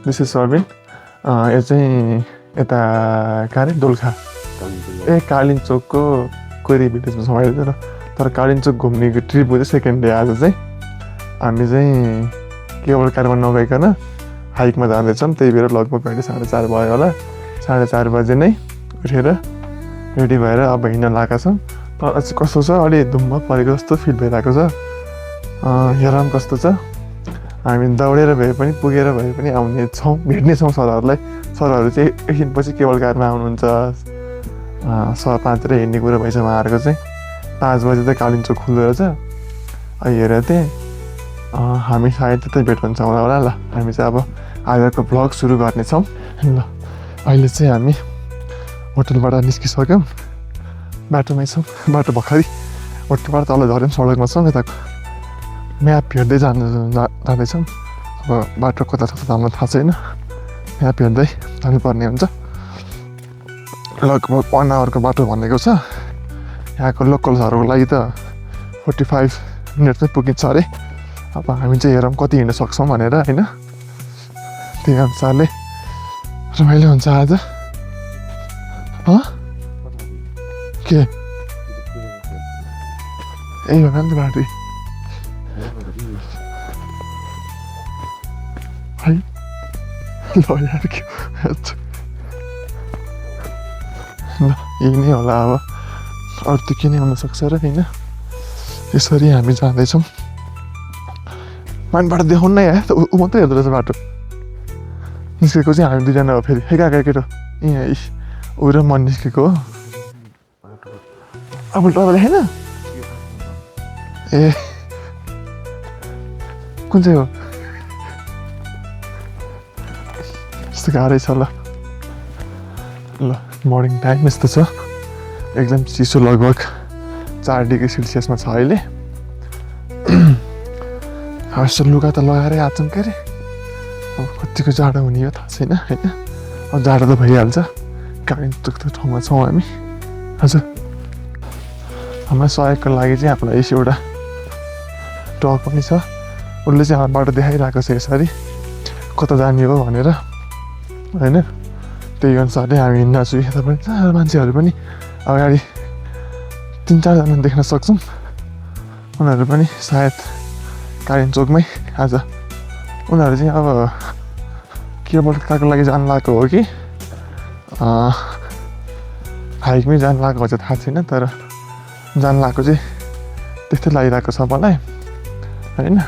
This is सर्बिन यो चाहिँ यता कहाँ अरे दोलखा कालिम्पोङको कोइरी भिलेजमा छ अहिले र तर कालिम्पोङ घुम्ने ट्रिपको चाहिँ सेकेन्ड डे आज चाहिँ हामी चाहिँ केवल कारमा नगइकन हाइकमा जाँदैछौँ त्यही भएर लगभग अहिले 4:30 भयो होला 4:30 बजे नै उठेर रेडी भएर अब हिँड्न लागेका छौँ तर चाहिँ कस्तो छ अलि धुम्म परेको जस्तो फिल भइरहेको छ हेरौँ कस्तो छ हामी दौडेर भए पनि पुगेर भए पनि आउने छौँ भेट्ने छौँ सरहरूलाई सरहरू चाहिँ एकछिनपछि केवल कारमा आउनुहुन्छ 5:30 हिँड्ने कुरो भएछ उहाँहरूको चाहिँ 5 बजे चाहिँ कालिम्पोङ खुल्दो रहेछ हेरेर चाहिँ हामी सायद त्यतै भेट हुन्छ होला ल हामी चाहिँ अब आजको भ्लग सुरु गर्नेछौँ ल अहिले चाहिँ हामी होटलबाट निस्किसक्यौँ बाटोमै छौँ बाटो भर्खरै होटलबाट तल झऱ्यौँ सडकमा छौँ यता म्याप हेर्दै जाँदैछौँ अब बाटो कता छ हामीलाई थाहा छैन म्याप हेर्दै जानुपर्ने हुन्छ लगभग 1 आवरको बाटो भनेको छ यहाँको लोकल्सहरूको लागि त 45 मिनटमै पुगिन्छ अरे अब हामी चाहिँ हेरौँ कति हिँड्न सक्छौँ भनेर होइन त्यही अनुसारले रमाइलो हुन्छ आज के ए भन नि बाटो है ल यार के ल यही नै होला अब अरू त के नै हुनसक्छ र होइन यसरी हामी जाँदैछौँ मानबाट देखाउनु नै आयो ऊ मात्रै हेर्दो रहेछ बाटो निस्केको चाहिँ हामी दुईजना हो फेरि कहाँ केटो यहाँ ऊ र मन निस्केको हो अब तपाईँले होइन ए कुन चाहिँ हो यस्तो गाह्रै छ ल मर्निङ टाइम यस्तो छ एकदम चिसो लगभग 4 डिग्री सेल्सियसमा छ अहिले यस्तो लुगा त लगाएरै आँच्छौँ के अरे अब कतिको जाडो हुने हो थाहा छैन होइन अब जाडो त भइहाल्छ कालिम्पोङ ठाउँमा छौँ हामी हजुर हामीलाई सहयोगको लागि चाहिँ हामीलाई यसो एउटा टक पनि छ उसले चाहिँ हाम्रो बाटो देखाइरहेको छ यसरी कता जाने हो भनेर होइन त्यही अनुसारले हामी हिँड्न छु यता पनि मान्छेहरू पनि अगाडि 3-4 जना देख्न सक्छौँ उनीहरू पनि सायद कालिम्पोङमै आज उनीहरू चाहिँ अब केवल काको लागि जानु लागेको हो कि हाइकमै जानु लागेको चाहिँ थाहा छैन तर जानु लागेको चाहिँ त्यस्तै लागिरहेको छ मलाई होइन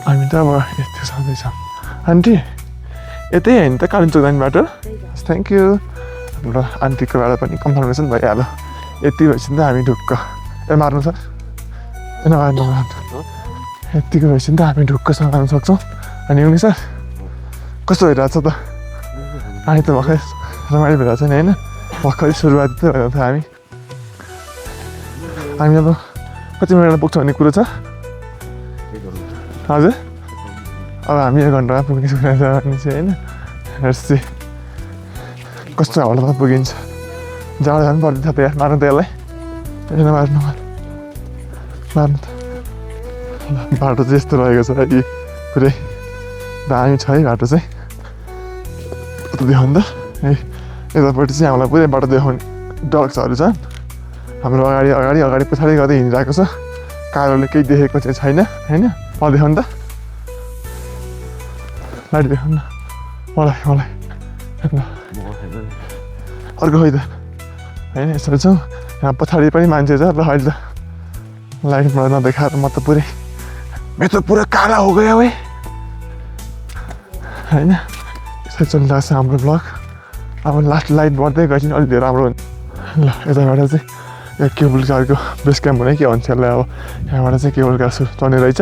हामी त अब यस्तो जाँदैछौँ आन्टी यतै होइन त कालिम्पोङ जाने बाटो थ्याङ्क यू हाम्रो आन्टीकोबाट पनि कन्फर्मेसन भइहाल्यो यति भएपछि त हामी ढुक्क ए मार्नु सर ए नमार्नु यतिको भएपछि त हामी ढुक्कसँग जानु सक्छौँ अनि उनी सर कस्तो भइरहेछ त हामी त भर्खरै रमाइलो भइरहेछ नि होइन भर्खरै सुरुवात त भइरहेको छ हामी अब कति मिनटमा पुग्छ भन्ने कुरो छ हजुर अब हामी 1 घन्टामा पुग्ने कुरा छ भने चाहिँ होइन हेर्छु कस्तो हाउडामा पुगिन्छ जाँदा जानु पर्दैन त यार मार्नु त यसलाई मार्नु त बाटो चाहिँ यस्तो रहेको छ यी पुरै दामी छ है बाटो चाहिँ कता देखाउनु त है यतापट्टि चाहिँ हामीलाई पुरै बाटो देखाउने डग्सहरू छन् हाम्रो अगाडि पछाडि गर्दै हिँडिरहेको छ कारोले केही देखेको चाहिँ छैन होइन देखाउनु त लाइट देखाउनु न मलाई अर्को खै त होइन यसरी छौँ यहाँ पछाडि पनि मान्छे छ र अहिले त लाइटबाट नदेखाएर म त पुरै मेरो त पुरा काला हो गयो है होइन यसरी चलिरहेको छ हाम्रो ब्लग अब लास्ट लाइट बढ्दै गएपछि अलिक धेरै राम्रो हुन्छ ल यताबाट चाहिँ यो केबल कारको बेस क्याम्प भने के भन्छ यसलाई अब यहाँबाट चाहिँ केबल कार चढ्ने रहेछ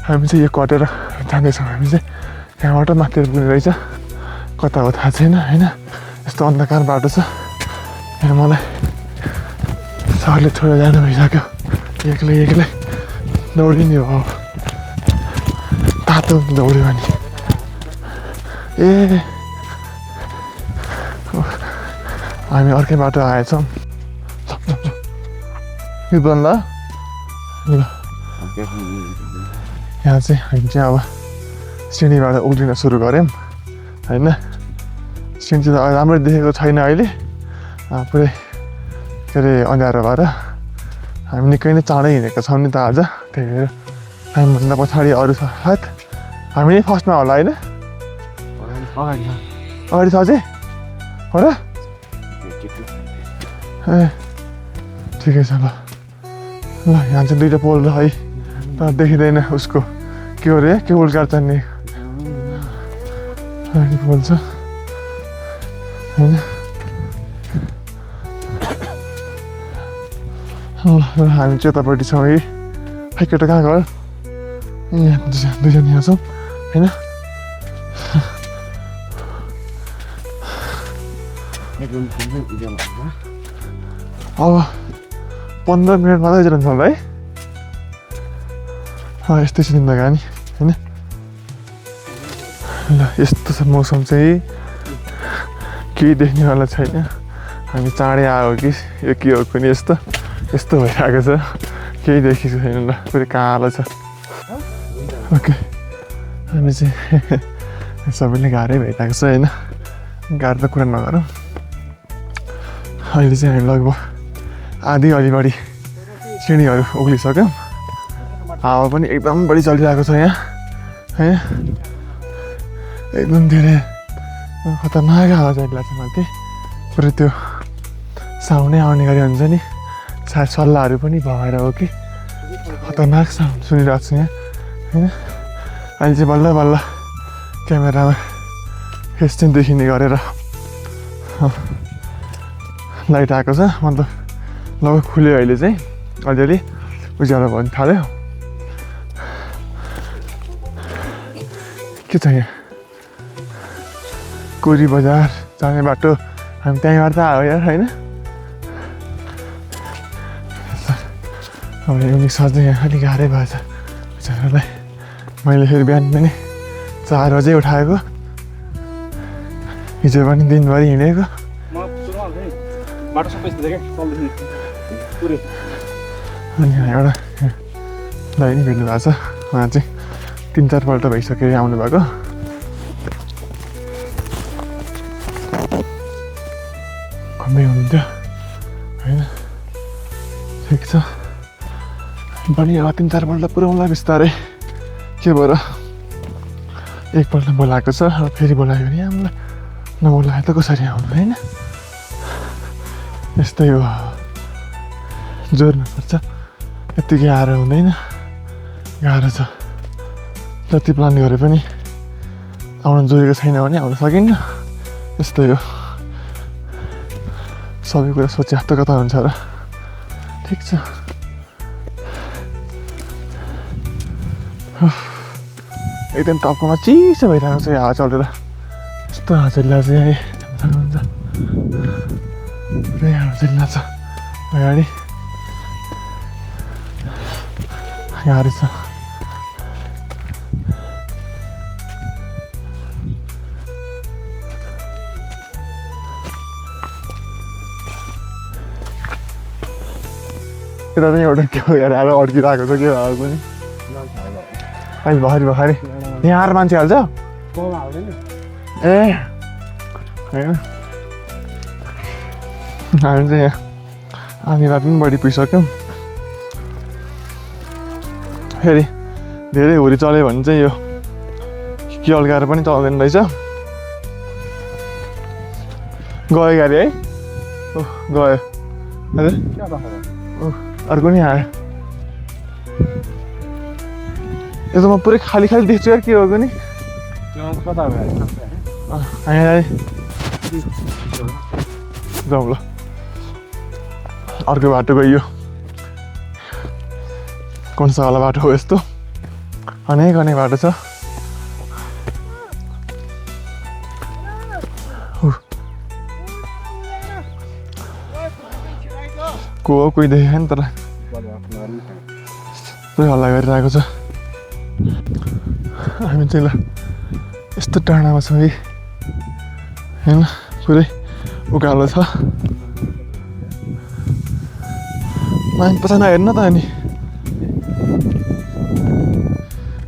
हामी चाहिँ यो कटेर जाँदैछौँ हामी चाहिँ यहाँबाट माथितिर पुग्ने रहेछ कता हो थाहा छैन होइन यस्तो अन्धकार बाटो छ यहाँ मलाई सरले छोडेर जानु भइसक्यो एक्लै दौडिने हो तातो दौड्यो भने ए हामी अर्कै बाटो आएछौँ युद्धन ल यहाँ चाहिँ हामी चाहिँ अब सिँढीबाट उक्लिन सुरु गऱ्यौँ होइन सिँढी चाहिँ राम्ररी देखेको छैन अहिले पुरै के अरे अँध्यारो भएर हामी निकै नै चाँडै हिँडेको छौँ नि त आज त्यही भएर हामीभन्दा पछाडि अरू छ सायद हामी नै फर्स्टमा होला होइन अगाडि छ अझै हो र ए ठिकै छ ल ल यहाँ चाहिँ दुईवटा पोल है तर देखिँदैन उसको के हो रे केबल कार चढ्ने पोल छ होइन ल हामी चाहिँ यतापट्टि छौँ है खै केटा कहाँ गयो यहाँ दुईजना यहाँ छौँ होइन अब 15 मिनट मात्रै जान्छ होला है यस्तै छ जिन्दगानी होइन ल यस्तो छ मौसम चाहिँ केही देख्नेवाला छैन हामी चाँडै आयो कि यो के हो कुनै यस्तो भइरहेको छ केही देखेको छैन ल पुरै कालो छ ओके हामी चाहिँ सबैले गाह्रै भइरहेको छ होइन गाह्रो त कुरा नगरौँ अहिले चाहिँ हामी लगभग आधी अलि बढी सिँढीहरू उक्लिसक्यौँ हावा पनि एकदम बढी चलिरहेको छ यहाँ होइन एकदम धेरै खतरनाक हावा चलिरहेको छ माथि पुरै त्यो साउन्डै आउने गरी हुन्छ नि सायद सल्लाहहरू पनि भएर हो कि खतरनाक साउन्ड सुनिरहेको छु यहाँ होइन अहिले चाहिँ बल्ल बल्ल क्यामेरामा फेस चाहिँ देखिने गरेर लाइट आएको छ मतलब लगभग खुल्यो अहिले चाहिँ अलिअलि उज्यालो भन्न थाल्यो के छ यहाँ कोरी बजार जाने बाटो हामी त्यहीँबाट त आयो यार होइन अब युनिक सधैँ यहाँ अलिक गाह्रै भएछ बिचरालाई मैले फेरि बिहान पनि 4 बजे उठाएको हिजो पनि दिनभरि हिँडेको अनि एउटा दाइ नि भेट्नु भएको छ उहाँ चाहिँ 3-4 पल्ट भइसक्यो आउनु भएको घुम्दै हुनुहुन्थ्यो होइन ठिक छ पनि अब 3-4 पल्ट पुऱ्याउँला बिस्तारै के भएर एकपल्ट बोलाएको छ अब फेरि बोलायो भने हामीलाई नबोलायो त कसरी आउनु होइन यस्तै हो जोड्नुपर्छ यत्तिकै आएर हुँदैन गाह्रो छ जति प्लान गरे पनि आउन जोडेको छैन भने आउन सकिन्न यस्तै हो सबै कुरा सोचे त कता हुन्छ र ठिक छ एकदम टपकोमा चिसो भइरहेको छ हावा चलेर यस्तो हावा चलिरहेको छ यहाँ हुन्छ पुरै हावा चलिरहेको छ अगाडि गाह्रो छ यता चाहिँ एउटा के हो यार अड्किरहेको छ के भएको पनि अहिले भर्खरै यहाँ आएर मान्छे हाल्छ ए होइन हामी चाहिँ यहाँ आधी रात पनि बढी पुगिसक्यौँ फेरि धेरै हुरी चल्यो भने चाहिँ यो के अल्काएर पनि चल्दैन रहेछ गयो गाडी है ओह गयो अरे अर्को नि आयो यो त म पुरै खाली देख्छु यार के हो नि जाउँ ल अर्को बाटो गयो कन्सावाला बाटो हो यस्तो अनेक बाटो छ को हो कोही देखेको नि तर पुरै हल्ला गरिरहेको छ हामी चाहिँ ल यस्तो टाढामा छौँ कि होइन पुरै उकालो छ माइन पछाडि हेर्न त अनि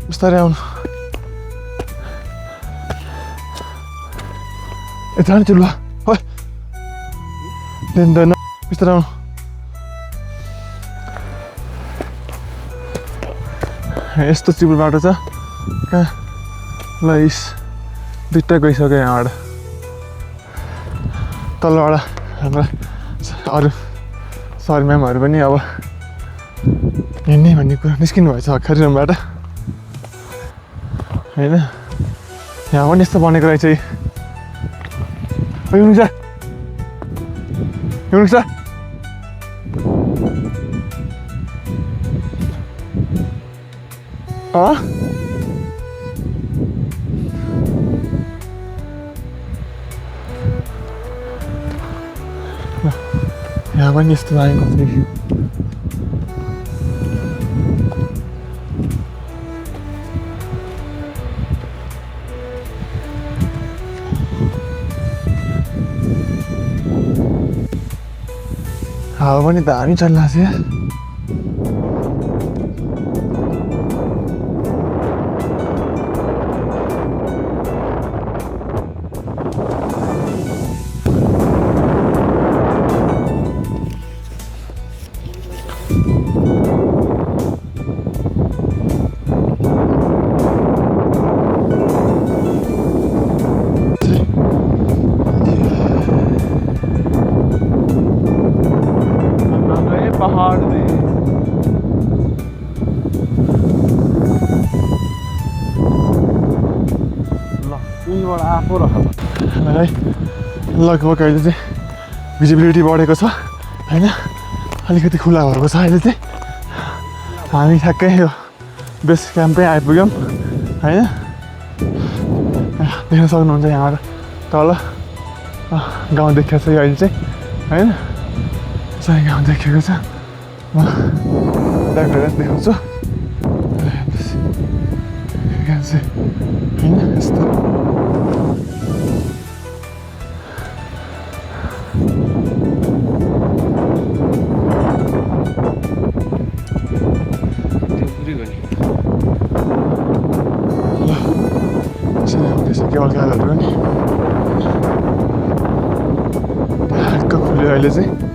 बिस्तारै आउनु यता नि चुल्वा लिँदैन बिस्तारै आउनु यस्तो चिप्लो बाटो छ कहाँ ल इस दुईवटा गइसक्यो यहाँबाट तलबाट हाम्रा अरू सर म्यामहरू पनि अब हिँड्ने भन्ने कुरा निस्किनु भएछ भर्खरै रुमबाट होइन यहाँ पनि यस्तो बनेको रहेछ हिँड्नु छ यहाँ पनि यस्तो लागेको थियो हावा पनि दामी चलिरहेको छ यार पहाड में लगभग अहिले चाहिँ भिजिबिलिटी बढेको छ होइन अलिकति खुला भएको छ अहिले चाहिँ हामी ठ्याक्कै यो बेस क्याम्पै आइपुग्यौँ होइन देख्न सक्नुहुन्छ यहाँबाट तल गाउँ देखिएको छ यो अहिले चाहिँ होइन चाहिँ गाउँ देखेको छ म देखाउँछु होइन यस्तो केवलकालहरू पनि ढाक्क खुल्यो अहिले चाहिँ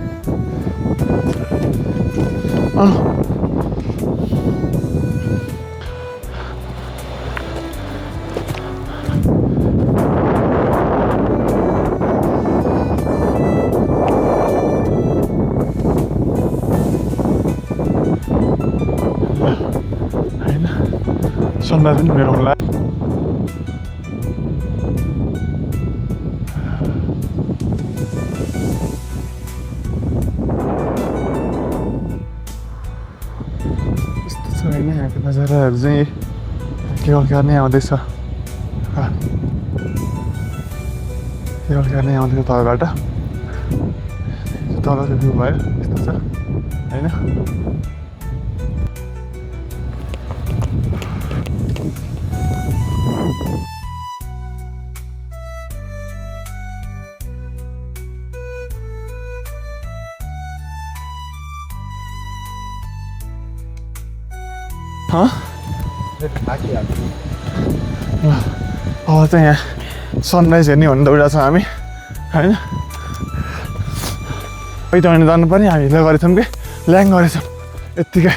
होइन सन्दाज पनि मेरो होला नजाराहरू चाहिँ केवलकार नै आउँदैछ केवलकार नै आउँदैछ तलबाट तलको भ्यू भयो यस्तो छ होइन अब चाहिँ यहाँ सनराइज हेर्ने भनेर दौडिरहेको छ हामी होइन पैताउने जानु पर्ने हामी हिँड्दै गरेछौँ कि ल्याङ गरेछौँ यत्तिकै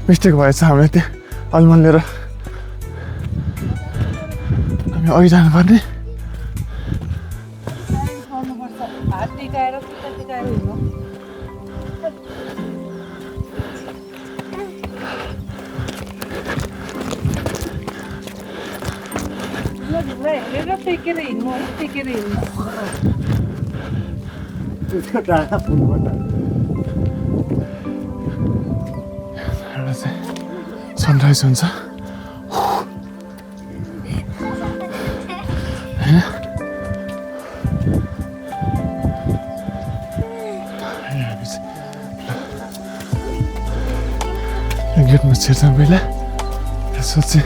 मिस्टेक भएछ हामीले त्यो अलमन लिएर हामी अघि जानुपर्ने सनराइज हुन्छ गेटमा छिर्छौँ पहिला त्यसपछि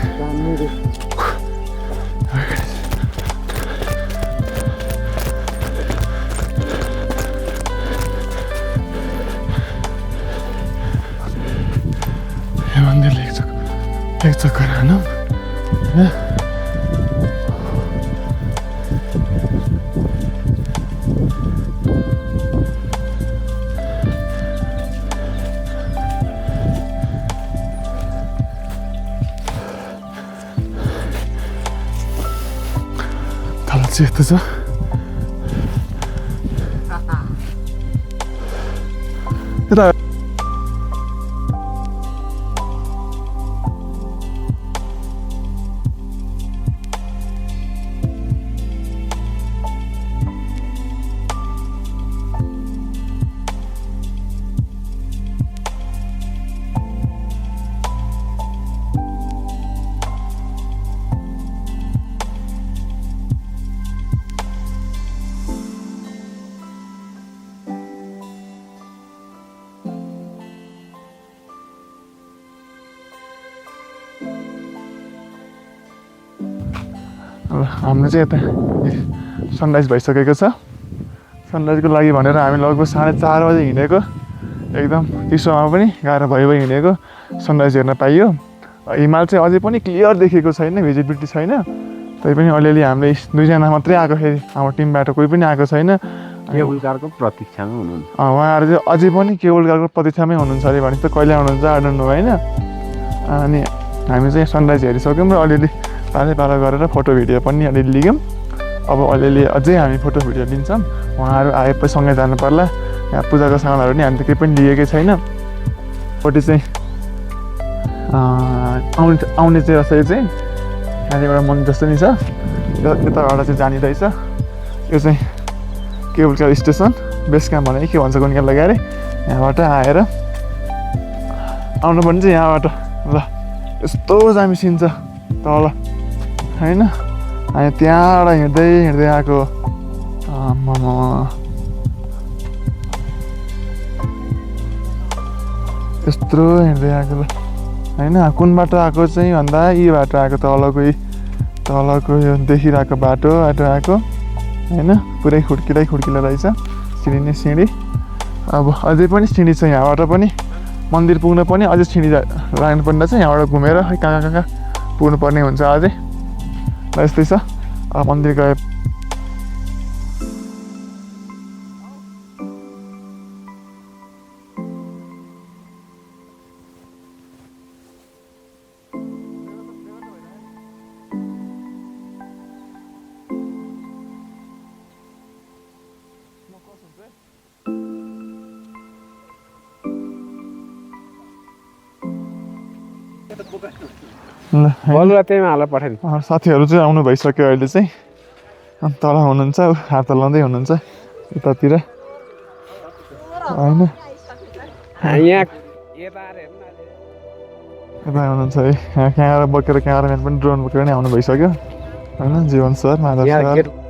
एक चक्कर हानौँ होइन तल चाहिँ यस्तो छ यता हाम्रो चाहिँ यता सनराइज भइसकेको छ सनराइजको लागि भनेर हामी लगभग 4:30 बजे हिँडेको एकदम चिसोमा पनि गाह्रो भयो हिँडेको सनराइज हेर्न पाइयो हिमाल चाहिँ अझै पनि क्लियर देखेको छैन भिजिबिलिटी छैन तैपनि अलिअलि हामीले 2जना मात्रै आएको फेरि हाम्रो टिमबाट कोही पनि आएको छैन केबुल कारको प्रतीक्षामा हुनुहुन्छ उहाँहरू चाहिँ अझै पनि केबुल कारको प्रतीक्षामै हुनुहुन्छ अरे भने त कहिले आउनुहुन्छ आई डोन्ट नो होइन अनि हामी चाहिँ सनराइज हेरिसक्यौँ र अलिअलि पालो गरेर फोटो भिडियो पनि अलिअलि लियौँ अब अलिअलि अझै हामी फोटो भिडियो लिन्छौँ उहाँहरू आएपछि सँगै जानु पर्ला यहाँ पूजाको सामानहरू नि हामी त केही पनि लिएकै छैन पट्टि चाहिँ आउने चाहिँ रस्ता चाहिँ यहाँ एउटा मन्दिर जस्तो नि छ यताबाट चाहिँ जाने रहेछ यो चाहिँ cable car station base camp भनेको के भन्छ कुन लगाएर यहाँबाट आएर आउनुपर्ने चाहिँ यहाँबाट ल यस्तो जामिसिन्छ तल होइन हामी त्यहाँबाट हिँड्दै आएको यत्रो हिँड्दै आएको ल होइन कुन बाटो आएको चाहिँ भन्दा यी बाटो आएको तलको यो देखिरहेको बाटो आएको होइन पुरै खुड्किला रहेछ सिँढी नै सिँढी अब अझै पनि सिँढी छ यहाँबाट पनि मन्दिर पुग्न पनि अझै सिँढी लाग्नुपर्ने चाहिँ यहाँबाट घुमेर कहाँ पुग्नुपर्ने हुन्छ अझै र यस्तै छ अब मन्दिर गए साथीहरू चाहिँ आउनु भइसक्यो अहिले चाहिँ अनि तल हुनुहुन्छ हात हल्लाउँदै हुनुहुन्छ यतातिर होइन यता हुनुहुन्छ है यहाँ क्यामेरा बोकेर क्यामेराम्यान पनि ड्रोन बोकेर नै आउनु भइसक्यो होइन जीवन सर माधव सर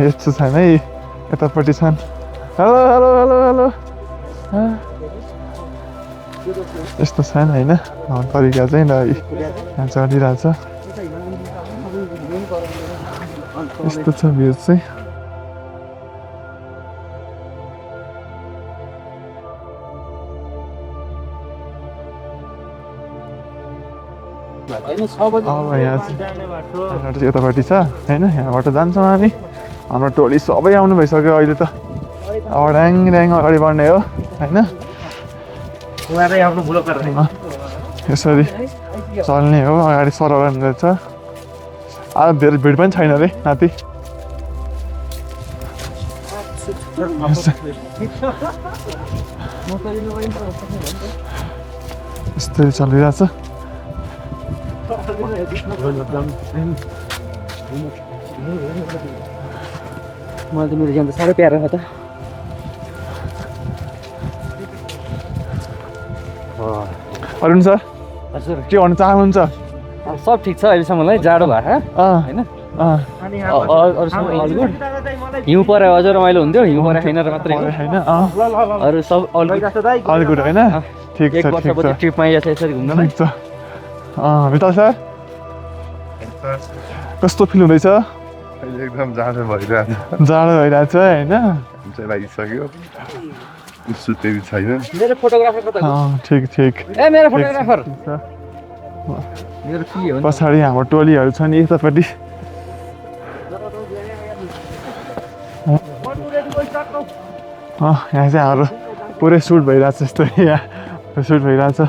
यस्तो छैन है यतापट्टि छन् हेलो हेलो हेलो हेलो यस्तो छैन होइन तरिका चाहिँ यहाँ चलिरहेछ यस्तो छ भ्यू चाहिँ अब यहाँ चाहिँ यतापट्टि छ होइन यहाँबाट जान्छौँ हामी हाम्रो टोली सबै आउनु भइसक्यो अहिले त अब ड्याङ अगाडि बढ्ने हो होइन यसरी चल्ने हो अगाडि सरल रहेछ आज धेरै भिड पनि छैन अरे नाति यस्तै चलिरहेछ। मलाई त मेरो ज्यान त साह्रै प्यारो छ त। अरुण सर हजुर के भन्न चाहनुहुन्छ? सब ठिक छ अहिलेसम्मलाई, जाडो भएको होइन, अरूसँग अल गुड। हिउँ परे अझ रमाइलो हुन्थ्यो, हिउँ परे छैन र मात्रै हो, होइन अरू सब अल गुड। अल गुड होइन? ठिक छ एक वर्षपछि ट्रिपमा आइरहेको छ यसरी घुम्नलाई। ठिक छ। विशाल सर कस्तो फिल हुँदैछ? एकदम जाडो भइरहेछ, जाडो भइरहेछ होइन? चाहिँ लागिसक्यो, सुतेको छैन। मेरो फोटोग्राफर कता? ठिक ठिक। ए मेरो फोटोग्राफर मेरो के हो? पछाडि हाम्रो टोलीहरू छ नि यतापट्टि। यहाँ चाहिँ हाम्रो पुरै सुट भइरहेछ यस्तो, यहाँ सुट भइरहेछ।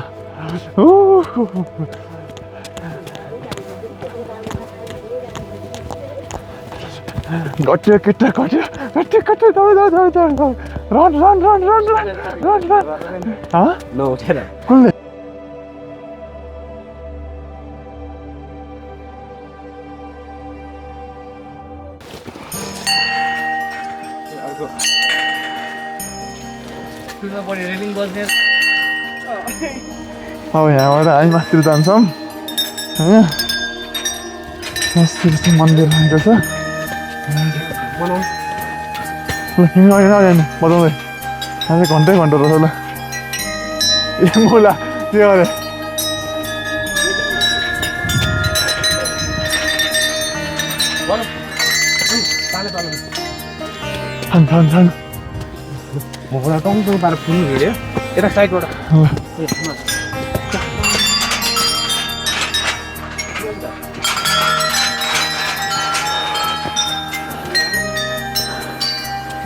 घट्यो केटा, घट्यो घट्यो घट्यो, रन रन रन रन रन रन रन। नउठेर कसले? रेलिङ बज्ने। अब यहाँबाट हामी माथितिर जान्छौँ होइन? माथितिर चाहिँ मन्दिर रहेको छ। बजाउँदै यहाँ चाहिँ घन्टै घन्टा रहेछ ल। ए मुला के गरे? छान छान छान। भोला टङटङ पारेर फुल्नु हेऱ्यो यता साइडबाट।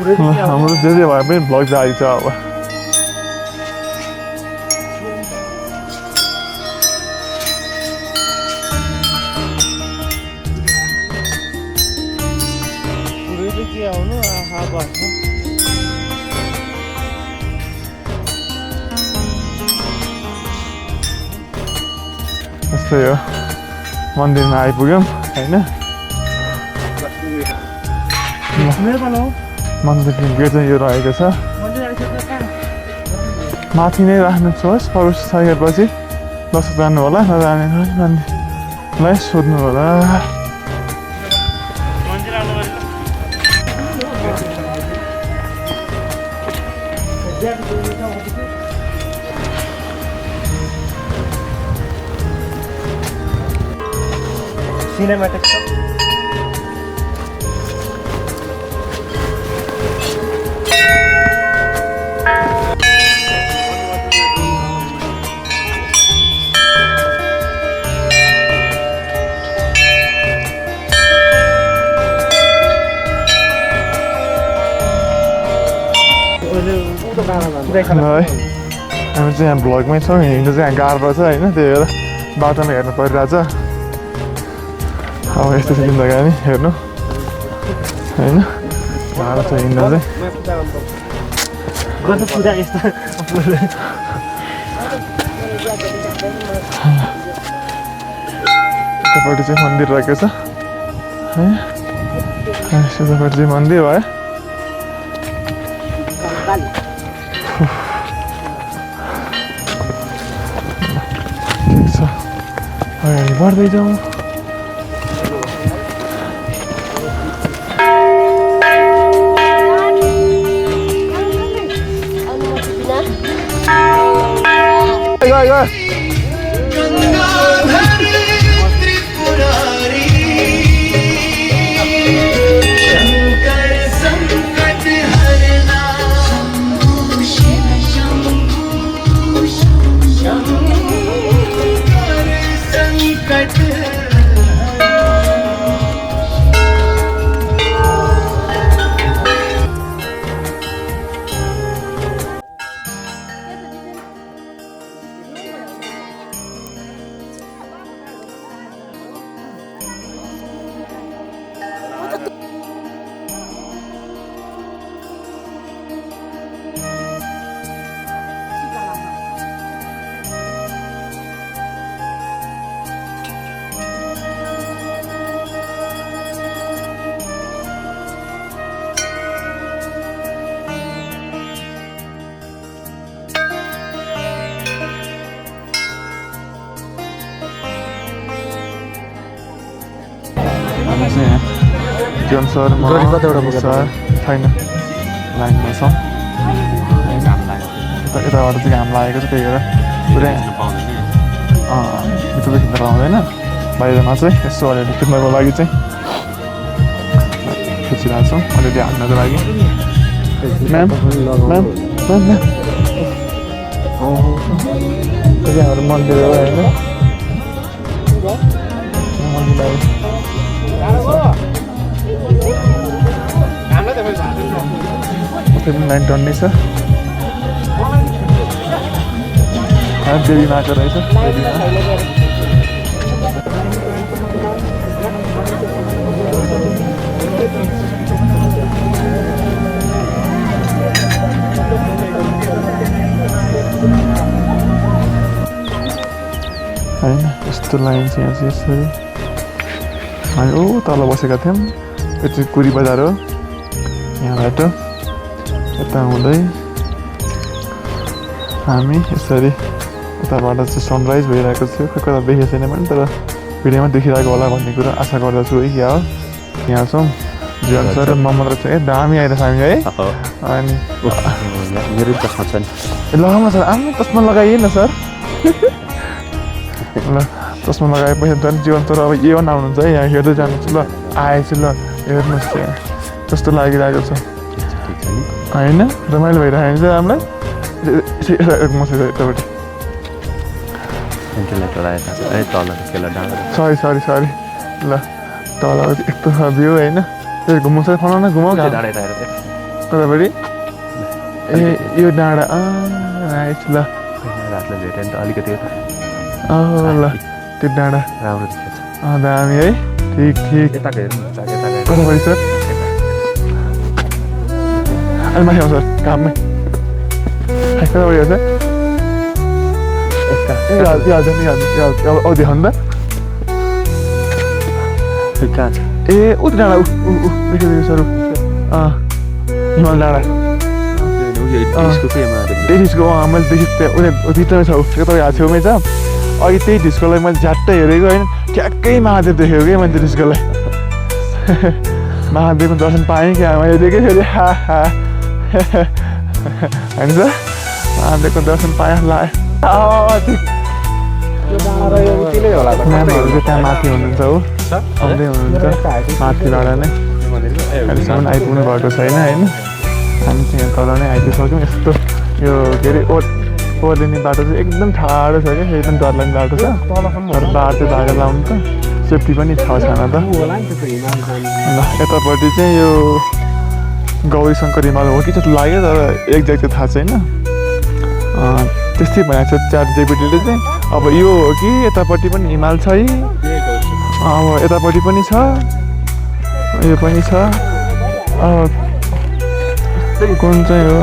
हाम्रो जे जे भए पनि भ्लग जारी छ अब। यस्तै हो, मन्दिरमा आइपुग्यौँ होइन? मन्दिरको गेट चाहिँ यो रहेको छ। माथि नै राख्नुहोस्, प्रवेश सकेपछि दर्शक जानु होला, नजाने मन्दिरलाई सोध्नु होला। सिनेमेटिक छ। है हामी चाहिँ यहाँ भ्लगमै छौँ, हिँड्नु चाहिँ यहाँ गाह्रो रहेछ होइन? त्यही भएर बाटोमा हेर्नु परिरहेछ। अब यस्तो छ जिन्दगानी हेर्नु होइन? गाह्रो छ हिँड्नु चाहिँ। यतापट्टि चाहिँ मन्दिर रहेको छ है? यतापट्टि चाहिँ मन्दिर भयो। ठिक छ, अगाडि बढ्दै जाउँ। जीवन सर म गरी कतिवटा पुगेर सर छैन लाइनमा छौँ यताबाट चाहिँ घाम लागेको छ त्यही भएर पुरै भित्र खिच्न पाउँदैन बाहिरमा चाहिँ यसो अलिअलि खिच्नको लागि चाहिँ खिचिरहेको छौँ अलिअलि हाल्नको लागि म्याम म्याम म्याम म्याम हाम्रो मन्दिर हो होइन लाइन टन्नै छ देवी माको रहेछ होइन यस्तो लाइन छ यहाँ चाहिँ यसरी हामी तल बसेका थियौँ यो चाहिँ कुरी बजार हो यहाँबाट यता हुँदै हामी यसरी यताबाट चाहिँ सनराइज भइरहेको थियो खोइ कता देखेको छैन भने तर भिडियोमा देखिरहेको होला भन्ने कुरा आशा गर्दछु है क्या हो यहाँ छौँ जीवन सर र म मात्र छ दामी आइरहेछ हामी है अनि मेरो चस्मा छ नि लगाउन सर आम्म चस्मा लगाइए न सर ल चस्मा लगाएपछि झन् जीवन सर अब ए1 आउनुहुन्छ है यहाँ हेर्दै जानुहुन्छ ल आएछु ल हेर्नुहोस् त्यहाँ कस्तो लागिरहेको छ होइन रमाइलो भइरहेको छ हामीलाई यतापट्टि सरी सरी सरी ल तल यस्तो छ भ्यू होइन घुमाउँछ फलाउन घुमाउ कतापट्टि ए यो डाँडा नाइस ल रातलाई भेट्यो नि त अलिकति ल त्यो डाँडा राम्रो देखेको छ दामी है ठिक ठिक यताको हेर्नु कतापट्टि सर अहिले माथि आउँछ सर काममै कतापट्टि हो सर औ देखाउनु त कहाँ छ ए ऊ डाँडा देखेको सर हिमाल डाँडा त्यही डिस्को मैले देखेँ त्यहाँ उसले भित्रमै छ तपाईँ हात छेउमै छ अघि त्यही डिस्कोलाई मैले झ्याट्टै हेरेको होइन ठ्याक्कै महादेव देखेको कि मैले त्यो डिस्कोलाई महादेवको दर्शन पाएँ क्या मैले देखेँ फेरि हा हा होइन सर महादेवको दर्शन पाएँ म्यामहरू चाहिँ त्यहाँ माथि हुनुहुन्छ हो आउँदै हुनुहुन्छ माथिबाट नै अहिलेसम्म आइपुग्नु भएको छैन होइन हामी चाहिँ यहाँ तल नै आइपुगिसक्यौँ यस्तो यो के अरे ओर्लिने बाटो चाहिँ एकदम ठाडो छ क्या एकदम डरलाग्ने बाटो छ तर बाटो धागा लाउनु त सेफ्टी पनि छ छैन त ल यतापट्टि चाहिँ यो गौरी शङ्कर हिमाल हो कि जस्तो लाग्यो तर एक्ज्याक्ट चाहिँ थाहा छैन त्यस्तै भनेको छ चार जेपीटीले चाहिँ अब यो हो कि यतापट्टि पनि हिमाल छ है अब यतापट्टि पनि छ यो पनि छ कुन चाहिँ हो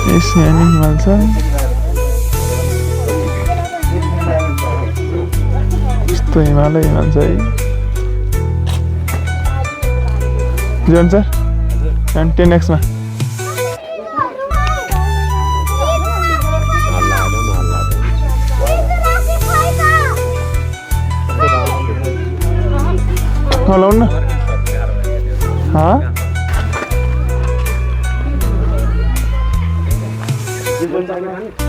यहाँ नि हिमाल छ यस्तो हिमालै हिमाल छ है जीवन सर 10x मा नलाउनु न Hãy subscribe cho kênh Ghiền Mì Gõ để không bỏ lỡ